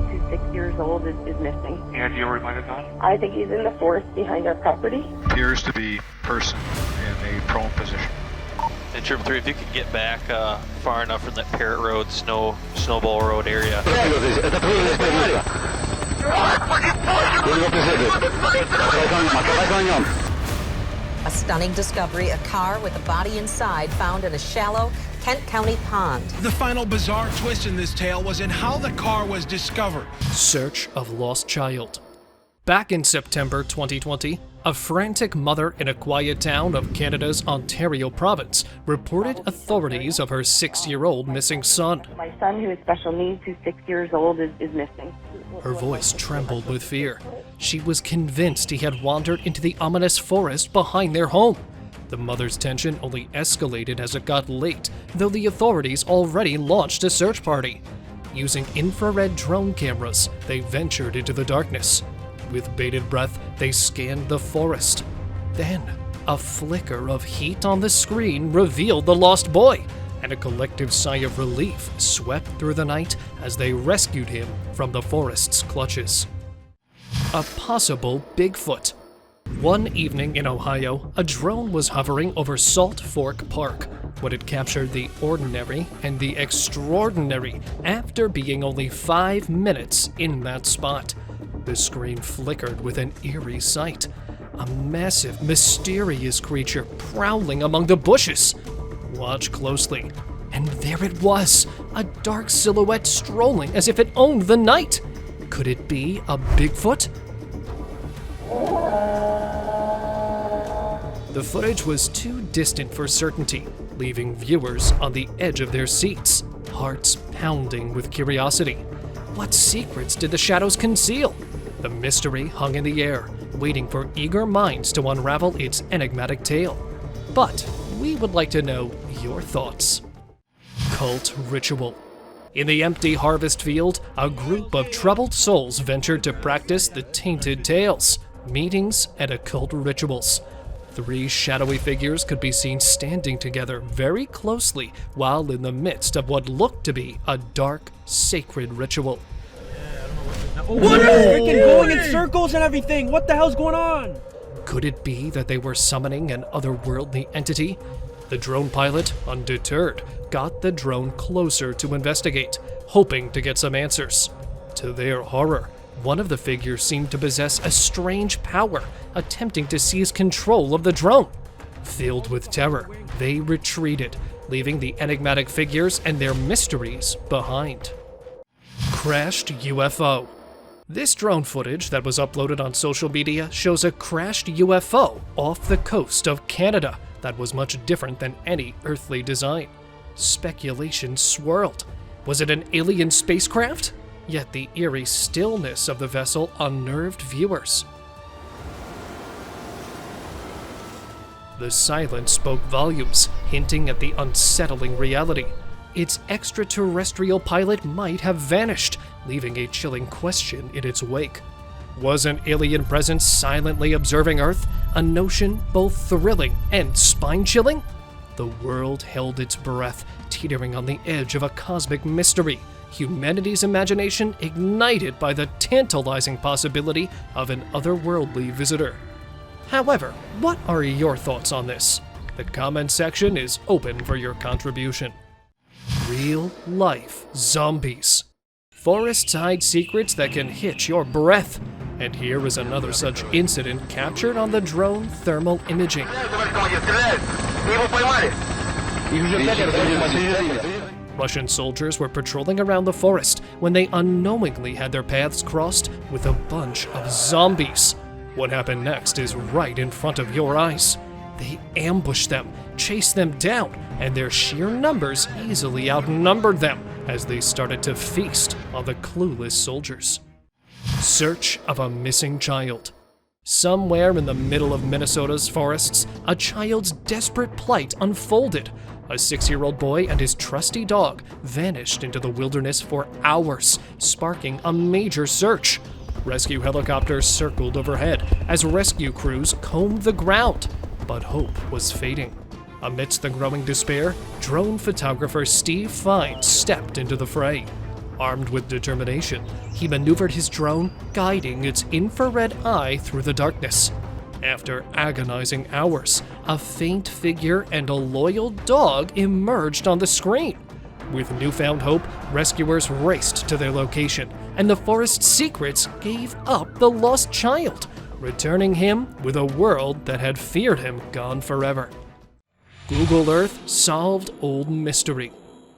who's 6 years old, is missing. Any idea where he might have gone? I think he's in the forest behind our property. Appears to be person in a prone position. And Trooper 3, if you could get back far enough from that Parrot Road, Snowball Road area. A stunning discovery, a car with a body inside found in a shallow Kent County pond. The final bizarre twist in this tale was in how the car was discovered. Search of lost child. Back in September 2020, a frantic mother in a quiet town of Canada's Ontario province reported authorities of her 6-year-old missing son. My son, who has special needs, who's 6 years old, is missing. Her voice trembled with fear. She was convinced he had wandered into the ominous forest behind their home. The mother's tension only escalated as it got late, though the authorities already launched a search party. Using infrared drone cameras, they ventured into the darkness. With bated breath, they scanned the forest. Then, a flicker of heat on the screen revealed the lost boy, and a collective sigh of relief swept through the night as they rescued him from the forest's clutches. A possible Bigfoot. One evening in Ohio, a drone was hovering over Salt Fork Park when it captured the ordinary and the extraordinary after being only 5 minutes in that spot. The screen flickered with an eerie sight. A massive, mysterious creature prowling among the bushes. Watch closely, and there it was, a dark silhouette strolling as if it owned the night. Could it be a Bigfoot? The footage was too distant for certainty, leaving viewers on the edge of their seats, hearts pounding with curiosity. What secrets did the shadows conceal? The mystery hung in the air, waiting for eager minds to unravel its enigmatic tale. But we would like to know your thoughts. Cult ritual. In the empty harvest field, a group of troubled souls ventured to practice the tainted tales, meetings, and occult rituals. 3 shadowy figures could be seen standing together very closely while in the midst of what looked to be a dark, sacred ritual. What are freaking going in circles and everything? What the hell's going on? Could it be that they were summoning an otherworldly entity? The drone pilot, undeterred, got the drone closer to investigate, hoping to get some answers. To their horror, one of the figures seemed to possess a strange power, attempting to seize control of the drone. Filled with terror, they retreated, leaving the enigmatic figures and their mysteries behind. Crashed UFO. This drone footage that was uploaded on social media shows a crashed UFO off the coast of Canada that was much different than any earthly design. Speculation swirled. Was it an alien spacecraft? Yet the eerie stillness of the vessel unnerved viewers. The silence spoke volumes, hinting at the unsettling reality. Its extraterrestrial pilot might have vanished, leaving a chilling question in its wake. Was an alien presence silently observing Earth? A notion both thrilling and spine-chilling? The world held its breath, teetering on the edge of a cosmic mystery, humanity's imagination ignited by the tantalizing possibility of an otherworldly visitor. However, what are your thoughts on this? The comment section is open for your contribution. Real-life zombies. Forests hide secrets that can hitch your breath. And here is another such incident captured on the drone thermal imaging. Russian soldiers were patrolling around the forest when they unknowingly had their paths crossed with a bunch of zombies. What happened next is right in front of your eyes. They ambushed them, chased them down, and their sheer numbers easily outnumbered them as they started to feast on the clueless soldiers. Search of a missing child. Somewhere in the middle of Minnesota's forests, a child's desperate plight unfolded. A 6-year-old boy and his trusty dog vanished into the wilderness for hours, sparking a major search. Rescue helicopters circled overhead as rescue crews combed the ground, but hope was fading. Amidst the growing despair, drone photographer Steve Fine stepped into the fray. Armed with determination, he maneuvered his drone, guiding its infrared eye through the darkness. After agonizing hours, a faint figure and a loyal dog emerged on the screen. With newfound hope, rescuers raced to their location, and the forest secrets gave up the lost child, returning him with a world that had feared him gone forever. Google Earth solved old mystery.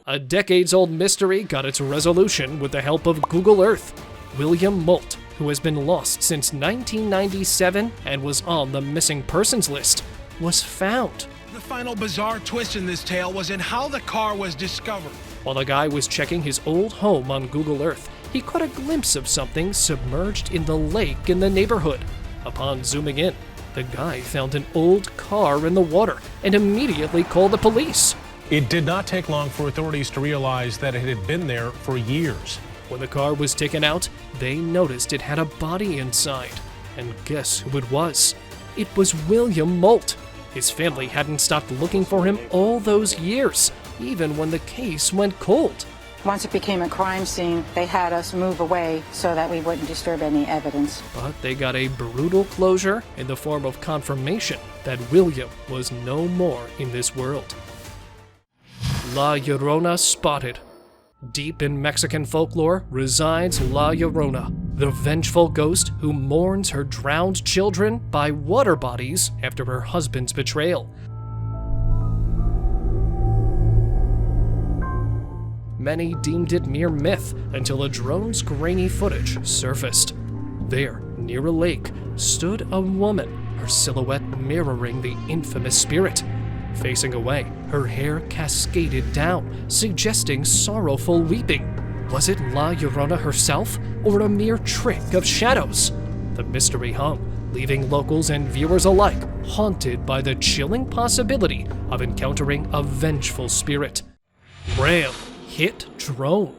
A decades-old mystery got its resolution with the help of Google Earth. William Moult, who has been lost since 1997 and was on the missing persons list, was found. The final bizarre twist in this tale was in how the car was discovered. While the guy was checking his old home on Google Earth, he caught a glimpse of something submerged in the lake in the neighborhood. Upon zooming in, the guy found an old car in the water and immediately called the police. It did not take long for authorities to realize that it had been there for years. When the car was taken out, they noticed it had a body inside. And guess who it was? It was William Moult. His family hadn't stopped looking for him all those years, even when the case went cold. Once it became a crime scene, they had us move away so that we wouldn't disturb any evidence. But they got a brutal closure in the form of confirmation that William was no more in this world. La Llorona spotted. Deep in Mexican folklore resides La Llorona, the vengeful ghost who mourns her drowned children by water bodies after her husband's betrayal. Many deemed it mere myth until a drone's grainy footage surfaced. There, near a lake, stood a woman, her silhouette mirroring the infamous spirit. Facing away, her hair cascaded down, suggesting sorrowful weeping. Was it La Llorona herself, or a mere trick of shadows? The mystery hung, leaving locals and viewers alike haunted by the chilling possibility of encountering a vengeful spirit. Ram hit drone.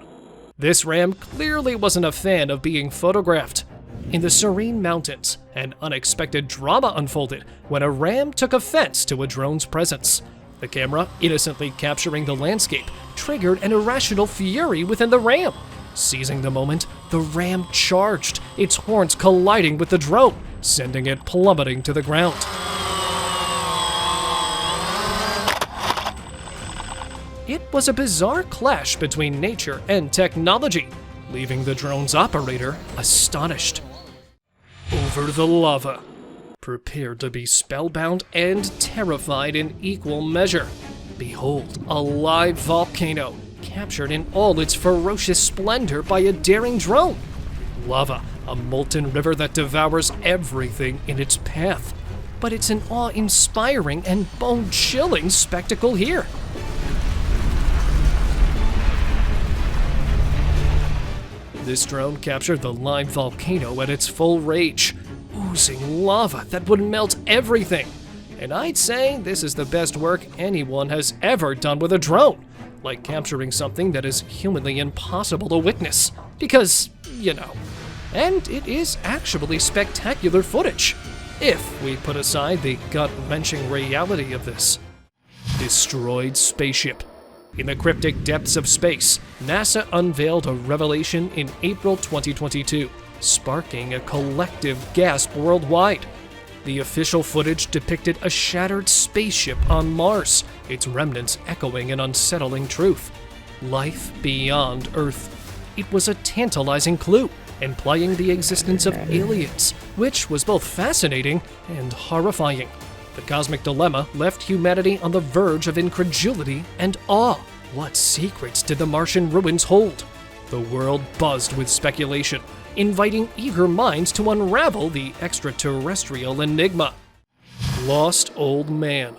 This ram clearly wasn't a fan of being photographed. In the serene mountains, an unexpected drama unfolded when a ram took offense to a drone's presence. The camera, innocently capturing the landscape, triggered an irrational fury within the ram. Seizing the moment, the ram charged, its horns colliding with the drone, sending it plummeting to the ground. It was a bizarre clash between nature and technology, leaving the drone's operator astonished. Over the lava, prepared to be spellbound and terrified in equal measure. Behold, a live volcano, captured in all its ferocious splendor by a daring drone. Lava, a molten river that devours everything in its path. But it's an awe-inspiring and bone-chilling spectacle here. This drone captured the live volcano at its full rage, oozing lava that would melt everything. And I'd say this is the best work anyone has ever done with a drone, like capturing something that is humanly impossible to witness, because, you know. And it is actually spectacular footage, if we put aside the gut-wrenching reality of this. Destroyed spaceship. In the cryptic depths of space, NASA unveiled a revelation in April 2022, sparking a collective gasp worldwide. The official footage depicted a shattered spaceship on Mars, its remnants echoing an unsettling truth. Life beyond Earth. It was a tantalizing clue, implying the existence of aliens, which was both fascinating and horrifying. The cosmic dilemma left humanity on the verge of incredulity and awe. What secrets did the Martian ruins hold? The world buzzed with speculation, inviting eager minds to unravel the extraterrestrial enigma. Lost old man.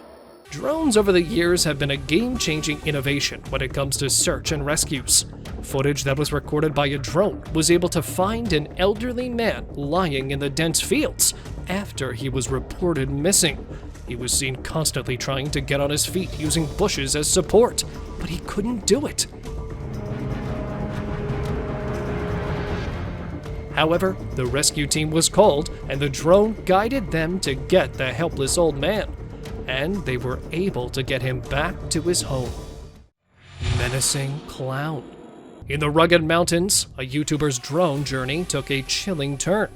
Drones over the years have been a game-changing innovation when it comes to search and rescues. Footage that was recorded by a drone was able to find an elderly man lying in the dense fields after he was reported missing. He was seen constantly trying to get on his feet using bushes as support, but he couldn't do it. However, the rescue team was called, and the drone guided them to get the helpless old man, and they were able to get him back to his home. Menaced Clown. In the rugged mountains, a YouTuber's drone journey took a chilling turn.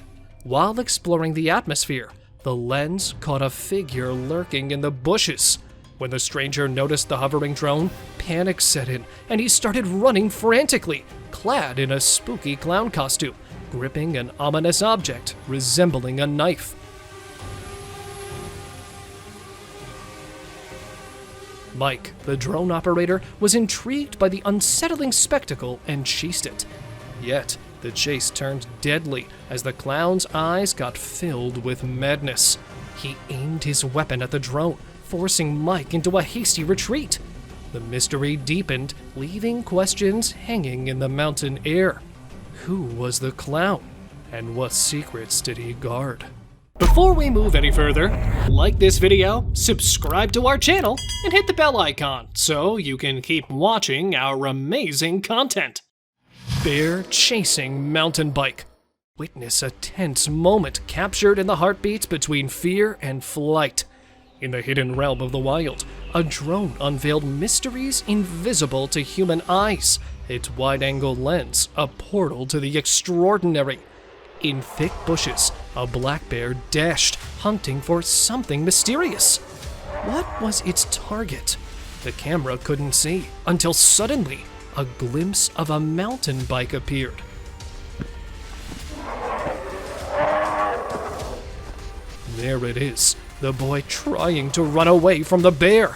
While exploring the atmosphere, the lens caught a figure lurking in the bushes. When the stranger noticed the hovering drone, panic set in, and he started running frantically, clad in a spooky clown costume, gripping an ominous object resembling a knife. Mike, the drone operator, was intrigued by the unsettling spectacle and chased it. Yet, the chase turned deadly as the clown's eyes got filled with madness. He aimed his weapon at the drone, forcing Mike into a hasty retreat. The mystery deepened, leaving questions hanging in the mountain air. Who was the clown, and what secrets did he guard? Before we move any further, like this video, subscribe to our channel, and hit the bell icon so you can keep watching our amazing content. Bear chasing mountain bike. Witness a tense moment captured in the heartbeats between fear and flight. In the hidden realm of the wild, a drone unveiled mysteries invisible to human eyes, its wide-angle lens a portal to the extraordinary. In thick bushes, a black bear dashed, hunting for something mysterious. What was its target? The camera couldn't see, until suddenly, a glimpse of a mountain bike appeared. There it is, the boy trying to run away from the bear.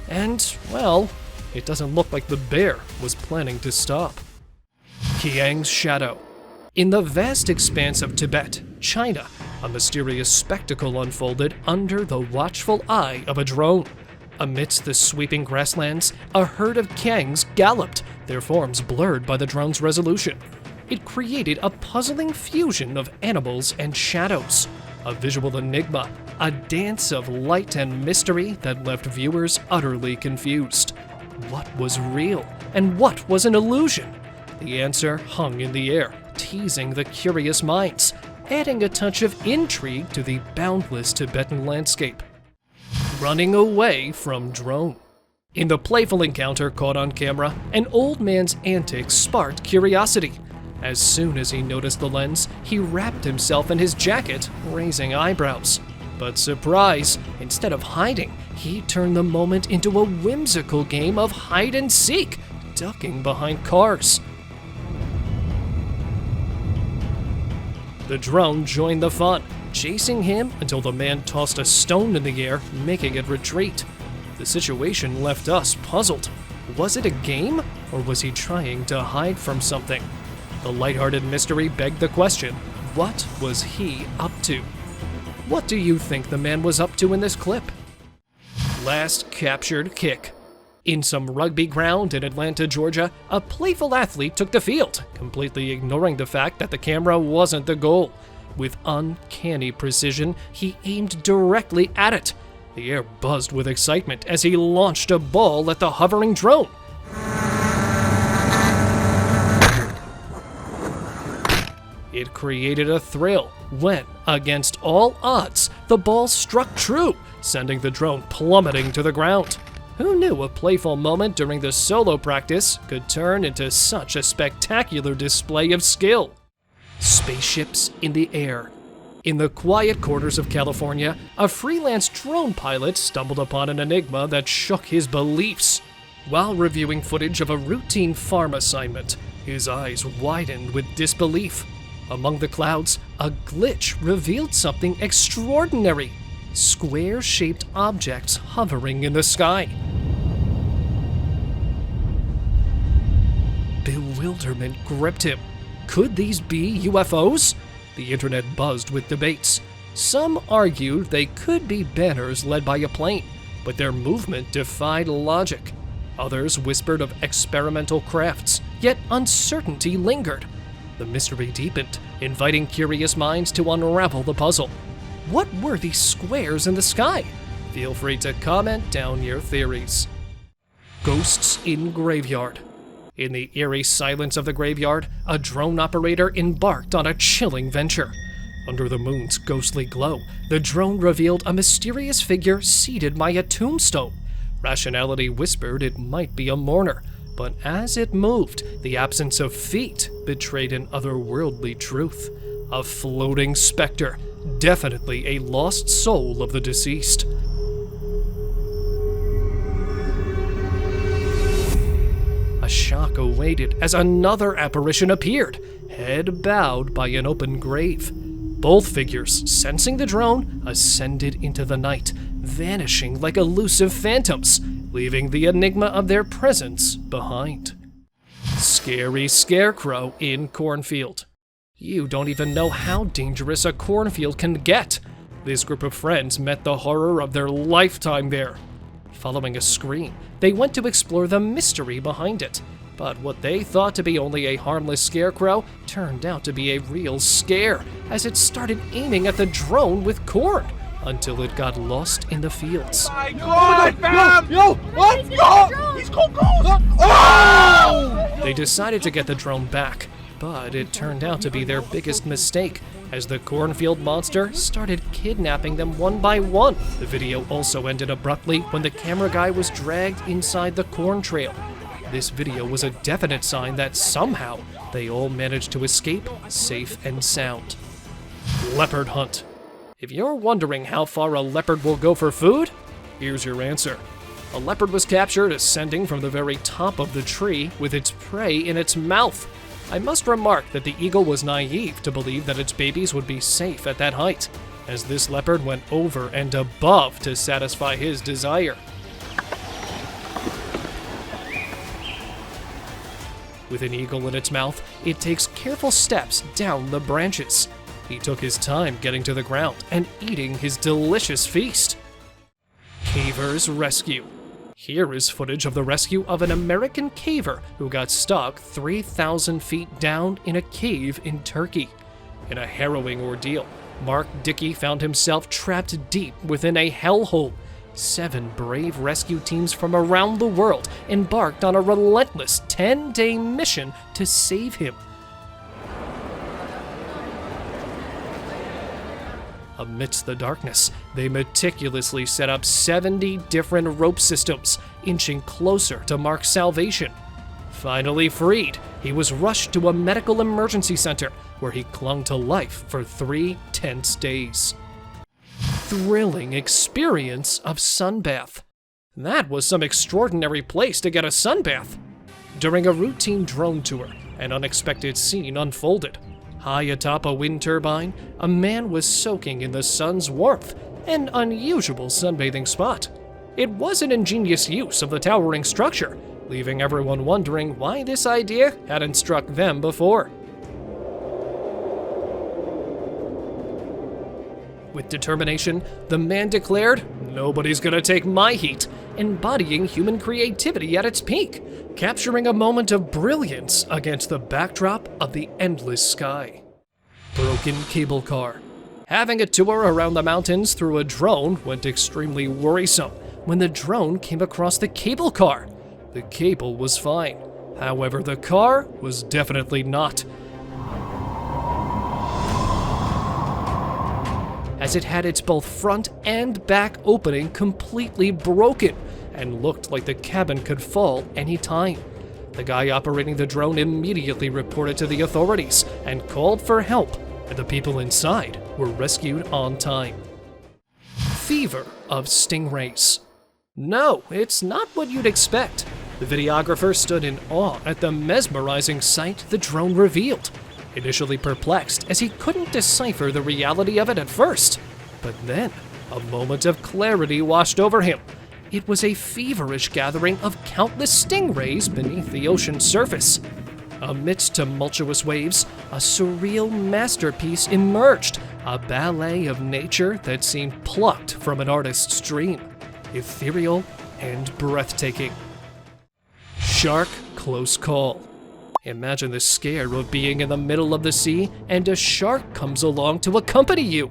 And, well, it doesn't look like the bear was planning to stop. Kangs Shadow. In the vast expanse of Tibet, China, a mysterious spectacle unfolded under the watchful eye of a drone. Amidst the sweeping grasslands, a herd of Kangs galloped, their forms blurred by the drone's resolution. It created a puzzling fusion of animals and shadows, a visual enigma, a dance of light and mystery that left viewers utterly confused. What was real, and what was an illusion? The answer hung in the air, teasing the curious minds, adding a touch of intrigue to the boundless Tibetan landscape. Running away from drone. In the playful encounter caught on camera, an old man's antics sparked curiosity. As soon as he noticed the lens, he wrapped himself in his jacket, raising eyebrows. But surprise, instead of hiding, he turned the moment into a whimsical game of hide and seek, ducking behind cars. The drone joined the fun, chasing him until the man tossed a stone in the air, making it retreat. The situation left us puzzled. Was it a game, or was he trying to hide from something? The lighthearted mystery begged the question, what was he up to? What do you think the man was up to in this clip? Last captured kick. In some rugby ground in Atlanta, Georgia, a playful athlete took the field, completely ignoring the fact that the camera wasn't the goal. With uncanny precision, he aimed directly at it. The air buzzed with excitement as he launched a ball at the hovering drone. It created a thrill when, against all odds, the ball struck true, sending the drone plummeting to the ground. Who knew a playful moment during the solo practice could turn into such a spectacular display of skill? Spaceships in the Air. In the quiet quarters of California, a freelance drone pilot stumbled upon an enigma that shook his beliefs. While reviewing footage of a routine farm assignment, his eyes widened with disbelief. Among the clouds, a glitch revealed something extraordinary. Square-shaped objects hovering in the sky. Bewilderment gripped him. Could these be UFOs? The internet buzzed with debates. Some argued they could be banners led by a plane, but their movement defied logic. Others whispered of experimental crafts, yet uncertainty lingered. The mystery deepened, inviting curious minds to unravel the puzzle. What were these squares in the sky? Feel free to comment down your theories. Ghosts in Graveyard. In the eerie silence of the graveyard, a drone operator embarked on a chilling venture. Under the moon's ghostly glow, the drone revealed a mysterious figure seated by a tombstone. Rationality whispered it might be a mourner, But as it moved, the absence of feet betrayed an otherworldly truth. A floating specter, definitely a lost soul of the deceased. A shock awaited as another apparition appeared, head bowed by an open grave. Both figures, sensing the drone, ascended into the night, vanishing like elusive phantoms, leaving the enigma of their presence behind. Scary Scarecrow in Cornfield. You don't even know how dangerous a cornfield can get. This group of friends met the horror of their lifetime there. Following a scream, they went to explore the mystery behind it. But what they thought to be only a harmless scarecrow turned out to be a real scare, as it started aiming at the drone with corn, until it got lost in the fields. My God, fam! Yo, what? Yo, he's called Ghost! Oh! They decided to get the drone back, but it turned out to be their biggest mistake, as the cornfield monster started kidnapping them one by one. The video also ended abruptly when the camera guy was dragged inside the corn trail. This video was a definite sign that somehow they all managed to escape safe and sound. Leopard Hunt. If you're wondering how far a leopard will go for food, here's your answer. A leopard was captured ascending from the very top of the tree with its prey in its mouth. I must remark that the eagle was naive to believe that its babies would be safe at that height, as this leopard went over and above to satisfy his desire. With an eagle in its mouth, it takes careful steps down the branches. He took his time getting to the ground and eating his delicious feast. Caver's rescue. Here is footage of the rescue of an American caver who got stuck 3,000 feet down in a cave in Turkey. In a harrowing ordeal, Mark Dickey found himself trapped deep within a hellhole. 7 brave rescue teams from around the world embarked on a relentless 10-day mission to save him. Amidst the darkness, they meticulously set up 70 different rope systems, inching closer to Mark's salvation. Finally freed, he was rushed to a medical emergency center, where he clung to life for 3 tense days. Thrilling experience of Sunbath. That was some extraordinary place to get a sunbath. During a routine drone tour, an unexpected scene unfolded. High atop a wind turbine, a man was soaking in the sun's warmth, an unusual sunbathing spot. It was an ingenious use of the towering structure, leaving everyone wondering why this idea hadn't struck them before. With determination, the man declared, "Nobody's gonna take my heat," embodying human creativity at its peak, capturing a moment of brilliance against the backdrop of the endless sky. Broken cable car. Having a tour around the mountains through a drone went extremely worrisome when the drone came across the cable car. The cable was fine. However, the car was definitely not, as it had its both front and back opening completely broken and looked like the cabin could fall any time. The guy operating the drone immediately reported to the authorities and called for help, and the people inside were rescued on time. Fever of stingrays. No, it's not what you'd expect. The videographer stood in awe at the mesmerizing sight the drone revealed, initially perplexed as he couldn't decipher the reality of it at first. But then, a moment of clarity washed over him. It was a feverish gathering of countless stingrays beneath the ocean's surface. Amidst tumultuous waves, a surreal masterpiece emerged, a ballet of nature that seemed plucked from an artist's dream, ethereal and breathtaking. Shark close call. Imagine the scare of being in the middle of the sea and a shark comes along to accompany you.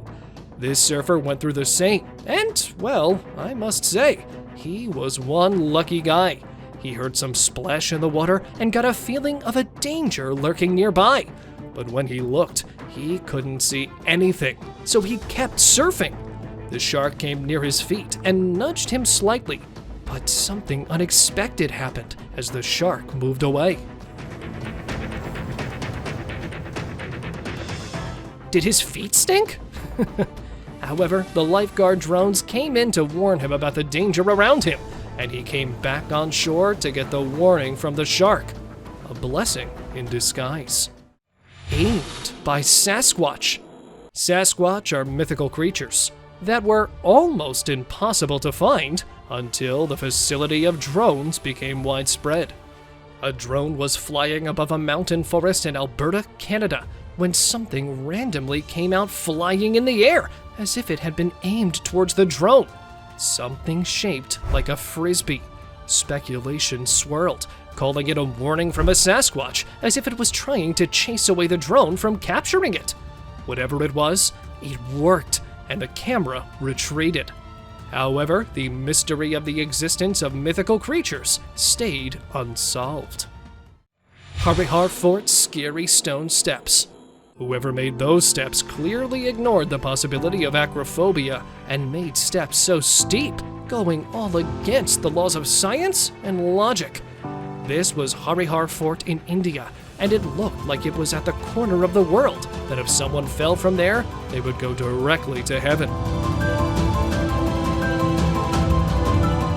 This surfer went through the same, and, well, I must say, he was one lucky guy. He heard some splash in the water and got a feeling of a danger lurking nearby. But when he looked, he couldn't see anything, so he kept surfing. The shark came near his feet and nudged him slightly. But something unexpected happened as the shark moved away. Did his feet stink? However, the lifeguard drones came in to warn him about the danger around him, and he came back on shore to get the warning from the shark. A blessing in disguise. Aimed by Sasquatch. Sasquatch are mythical creatures that were almost impossible to find until the facility of drones became widespread. A drone was flying above a mountain forest in Alberta, Canada, when something randomly came out flying in the air as if it had been aimed towards the drone. Something shaped like a frisbee. Speculation swirled, calling it a warning from a Sasquatch, as if it was trying to chase away the drone from capturing it. Whatever it was, it worked, and the camera retreated. However, the mystery of the existence of mythical creatures stayed unsolved. Harar Fort's scary stone steps. Whoever made those steps clearly ignored the possibility of acrophobia and made steps so steep, going all against the laws of science and logic. This was Harar Fort in India, and it looked like it was at the corner of the world, that if someone fell from there, they would go directly to heaven.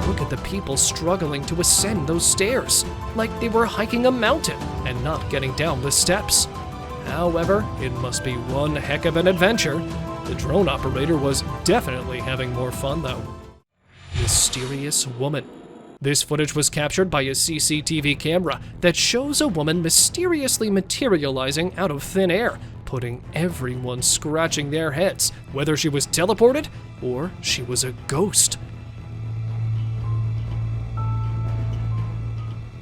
Look at the people struggling to ascend those stairs, like they were hiking a mountain and not getting down the steps. However, it must be one heck of an adventure. The drone operator was definitely having more fun though. Mysterious woman. This footage was captured by a CCTV camera that shows a woman mysteriously materializing out of thin air, putting everyone scratching their heads, whether she was teleported or she was a ghost.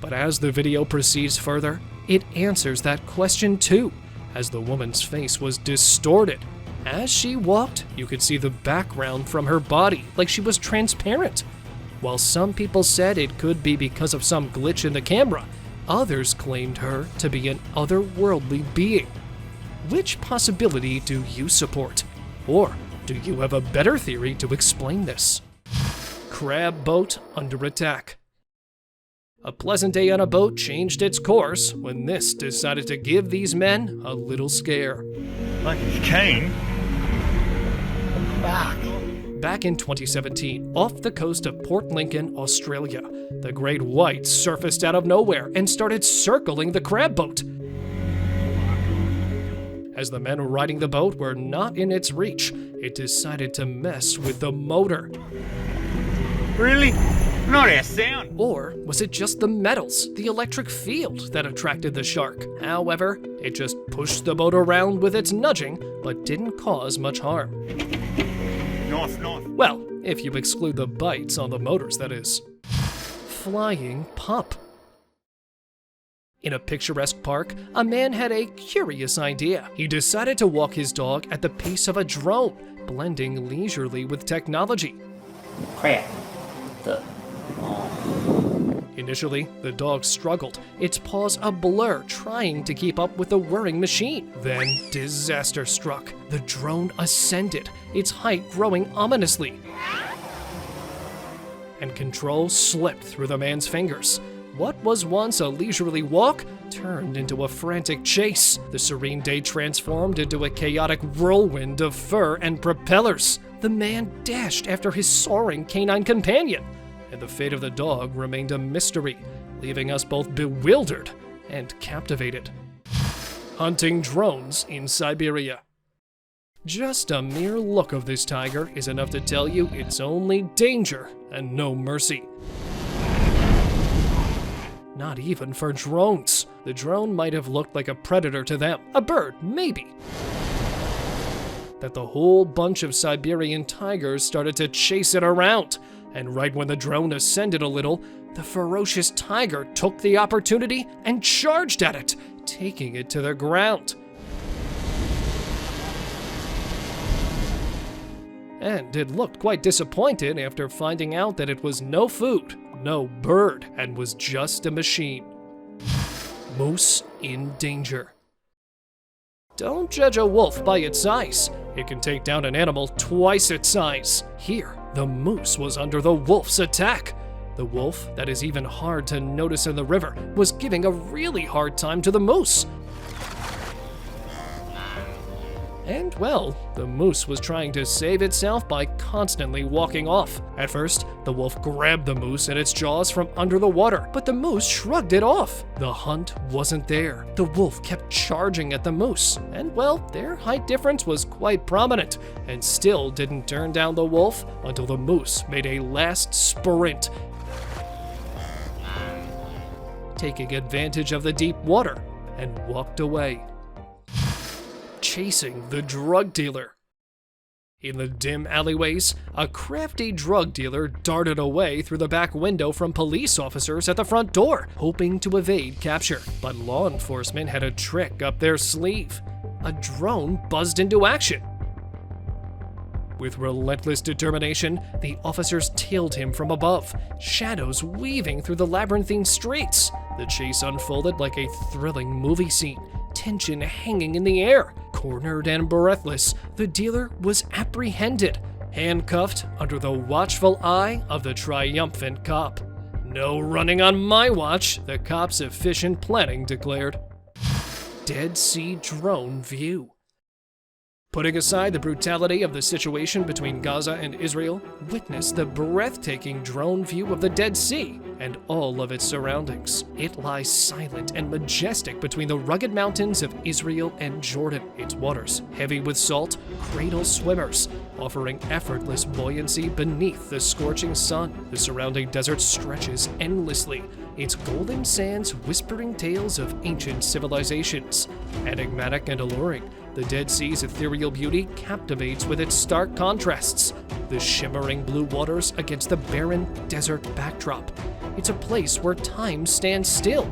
But as the video proceeds further, it answers that question too, as the woman's face was distorted. As she walked, you could see the background from her body, like she was transparent. While some people said it could be because of some glitch in the camera, others claimed her to be an otherworldly being. Which possibility do you support? Or do you have a better theory to explain this? Crab boat under attack. A pleasant day on a boat changed its course when this decided to give these men a little scare. Like he's keen. Back in 2017, off the coast of Port Lincoln, Australia, the great white surfaced out of nowhere and started circling the crab boat. As the men riding the boat were not in its reach, it decided to mess with the motor. Really? Not our sound. Or was it just the metals, the electric field, that attracted the shark? However, it just pushed the boat around with its nudging, but didn't cause much harm. Nice. Well, if you exclude the bites on the motors, that is. Flying pup. In a picturesque park, a man had a curious idea. He decided to walk his dog at the pace of a drone, blending leisurely with technology. Crap. Initially, the dog struggled, its paws a blur trying to keep up with the whirring machine. Then, disaster struck. The drone ascended, its height growing ominously. And control slipped through the man's fingers. What was once a leisurely walk turned into a frantic chase. The serene day transformed into a chaotic whirlwind of fur and propellers. The man dashed after his soaring canine companion, and the fate of the dog remained a mystery, leaving us both bewildered and captivated. Hunting drones in Siberia. Just a mere look of this tiger is enough to tell you it's only danger and no mercy. Not even for drones. The drone might have looked like a predator to them, a bird, maybe. That the whole bunch of Siberian tigers started to chase it around. And right when the drone ascended a little, the ferocious tiger took the opportunity and charged at it, taking it to the ground. And it looked quite disappointed after finding out that it was no food, no bird, and was just a machine. Moose in danger. Don't judge a wolf by its size. It can take down an animal twice its size. Here, the moose was under the wolf's attack. The wolf, that is even hard to notice in the river, was giving a really hard time to the moose. And, well, the moose was trying to save itself by constantly walking off. At first, the wolf grabbed the moose in its jaws from under the water, but the moose shrugged it off. The hunt wasn't there. The wolf kept charging at the moose, and, well, their height difference was quite prominent, and still didn't turn down the wolf until the moose made a last sprint, taking advantage of the deep water, and walked away, chasing the drug dealer. In the dim alleyways, a crafty drug dealer darted away through the back window from police officers at the front door, hoping to evade capture. But law enforcement had a trick up their sleeve. A drone buzzed into action. With relentless determination, the officers tailed him from above, shadows weaving through the labyrinthine streets. The chase unfolded like a thrilling movie scene, tension hanging in the air. Cornered and breathless, the dealer was apprehended, handcuffed under the watchful eye of the triumphant cop. "No running on my watch," the cop's efficient planning declared. Dead Sea Drone View. Putting aside the brutality of the situation between Gaza and Israel, witness the breathtaking drone view of the Dead Sea and all of its surroundings. It lies silent and majestic between the rugged mountains of Israel and Jordan. Its waters, heavy with salt, cradle swimmers, offering effortless buoyancy beneath the scorching sun. The surrounding desert stretches endlessly, its golden sands whispering tales of ancient civilizations. Enigmatic and alluring, the Dead Sea's ethereal beauty captivates with its stark contrasts. The shimmering blue waters against the barren desert backdrop. It's a place where time stands still,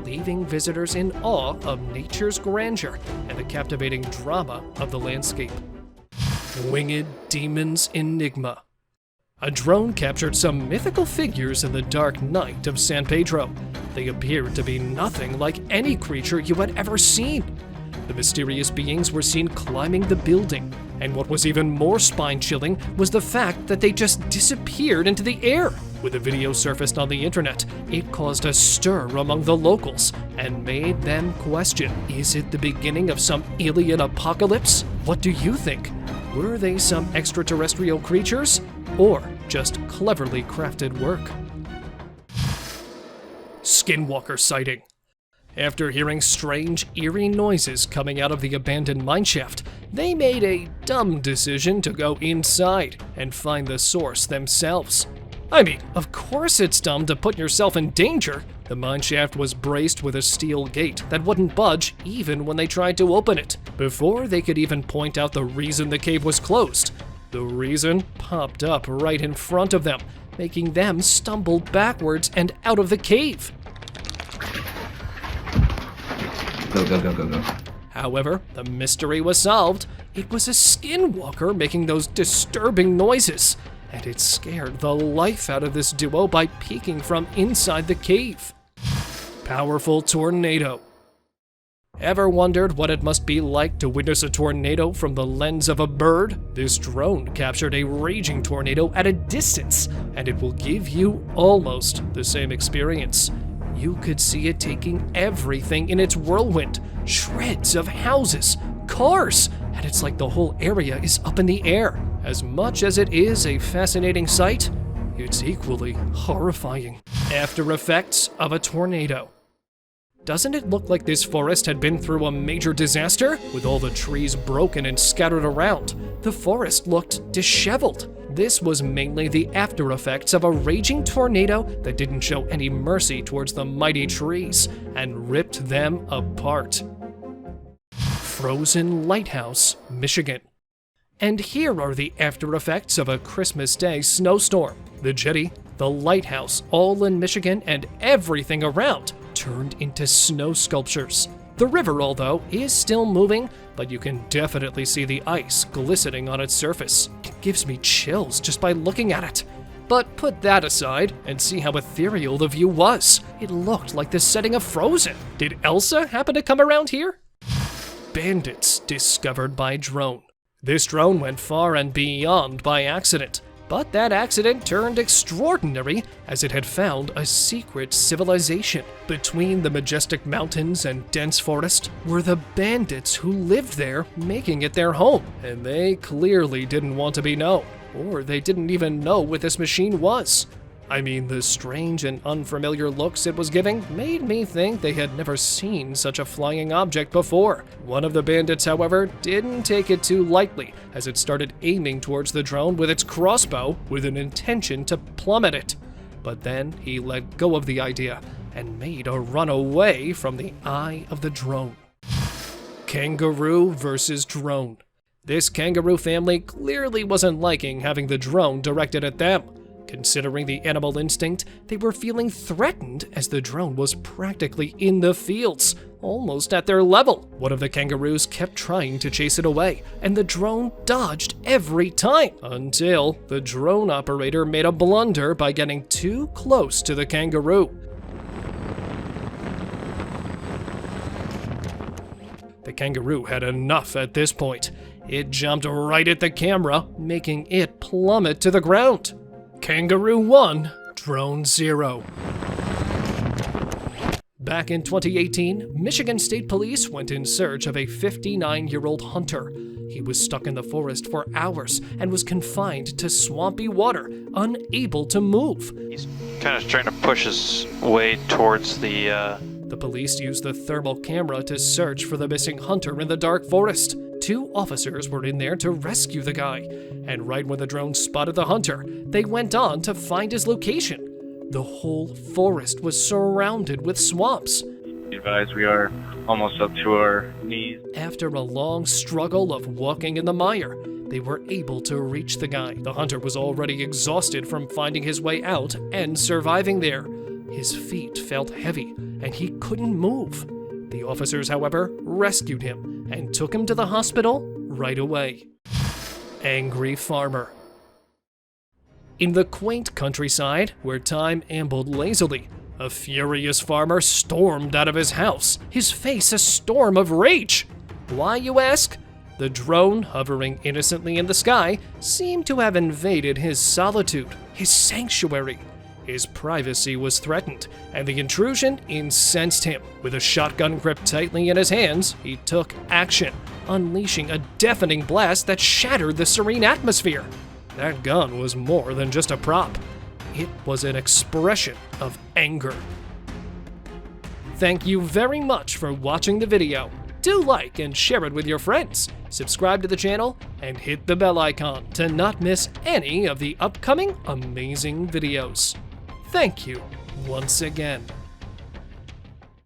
leaving visitors in awe of nature's grandeur and the captivating drama of the landscape. Winged Demons Enigma. A drone captured some mythical figures in the dark night of San Pedro. They appeared to be nothing like any creature you had ever seen. The mysterious beings were seen climbing the building, and what was even more spine-chilling was the fact that they just disappeared into the air. When the video surfaced on the internet, it caused a stir among the locals and made them question, is it the beginning of some alien apocalypse? What do you think? Were they some extraterrestrial creatures, or just cleverly crafted work? Skinwalker sighting. After hearing strange, eerie noises coming out of the abandoned mineshaft, they made a dumb decision to go inside and find the source themselves. I mean, of course it's dumb to put yourself in danger. The mineshaft was braced with a steel gate that wouldn't budge even when they tried to open it. Before they could even point out the reason the cave was closed, the reason popped up right in front of them, making them stumble backwards and out of the cave. Go, go, go, go, go. However, the mystery was solved. It was a skinwalker making those disturbing noises, and it scared the life out of this duo by peeking from inside the cave. Powerful tornado. Ever wondered what it must be like to witness a tornado from the lens of a bird? This drone captured a raging tornado at a distance, and it will give you almost the same experience. You could see it taking everything in its whirlwind, shreds of houses, cars, and it's like the whole area is up in the air. As much as it is a fascinating sight, it's equally horrifying. After effects of a tornado. Doesn't it look like this forest had been through a major disaster? With all the trees broken and scattered around, the forest looked disheveled. This was mainly the after effects of a raging tornado that didn't show any mercy towards the mighty trees and ripped them apart. Frozen Lighthouse, Michigan. And here are the after effects of a Christmas Day snowstorm. The jetty, the lighthouse, all in Michigan, and everything around turned into snow sculptures. The river, although, is still moving, but you can definitely see the ice glistening on its surface. It gives me chills just by looking at it. But put that aside and see how ethereal the view was. It looked like the setting of Frozen. Did Elsa happen to come around here? Bandits discovered by drone. This drone went far and beyond by accident. But that accident turned extraordinary as it had found a secret civilization. Between the majestic mountains and dense forest were the bandits who lived there, making it their home. And they clearly didn't want to be known, or they didn't even know what this machine was. I mean, the strange and unfamiliar looks it was giving made me think they had never seen such a flying object before. One of the bandits, however, didn't take it too lightly as it started aiming towards the drone with its crossbow with an intention to plummet it. But then he let go of the idea and made a run away from the eye of the drone. Kangaroo Vs Drone. This kangaroo family clearly wasn't liking having the drone directed at them. Considering the animal instinct, they were feeling threatened as the drone was practically in the fields, almost at their level. One of the kangaroos kept trying to chase it away, and the drone dodged every time, until the drone operator made a blunder by getting too close to the kangaroo. The kangaroo had enough at this point. It jumped right at the camera, making it plummet to the ground. Kangaroo 1, Drone 0. Back in 2018, Michigan State Police went in search of a 59-year-old hunter. He was stuck in the forest for hours and was confined to swampy water, unable to move. He's kind of trying to push his way towards the... The police used the thermal camera to search for the missing hunter in the dark forest. 2 officers were in there to rescue the guy, and right when the drone spotted the hunter, they went on to find his location. The whole forest was surrounded with swamps. Advise we are almost up to our knees. After a long struggle of walking in the mire, they were able to reach the guy. The hunter was already exhausted from finding his way out and surviving there. His feet felt heavy, and he couldn't move. The officers, however, rescued him and took him to the hospital right away. Angry farmer. In the quaint countryside, where time ambled lazily, a furious farmer stormed out of his house, his face a storm of rage. Why, you ask? The drone, hovering innocently in the sky, seemed to have invaded his solitude, his sanctuary. His privacy was threatened, and the intrusion incensed him. With a shotgun gripped tightly in his hands, he took action, unleashing a deafening blast that shattered the serene atmosphere. That gun was more than just a prop. It was an expression of anger. Thank you very much for watching the video. Do like and share it with your friends. Subscribe to the channel and hit the bell icon to not miss any of the upcoming amazing videos. Thank you once again.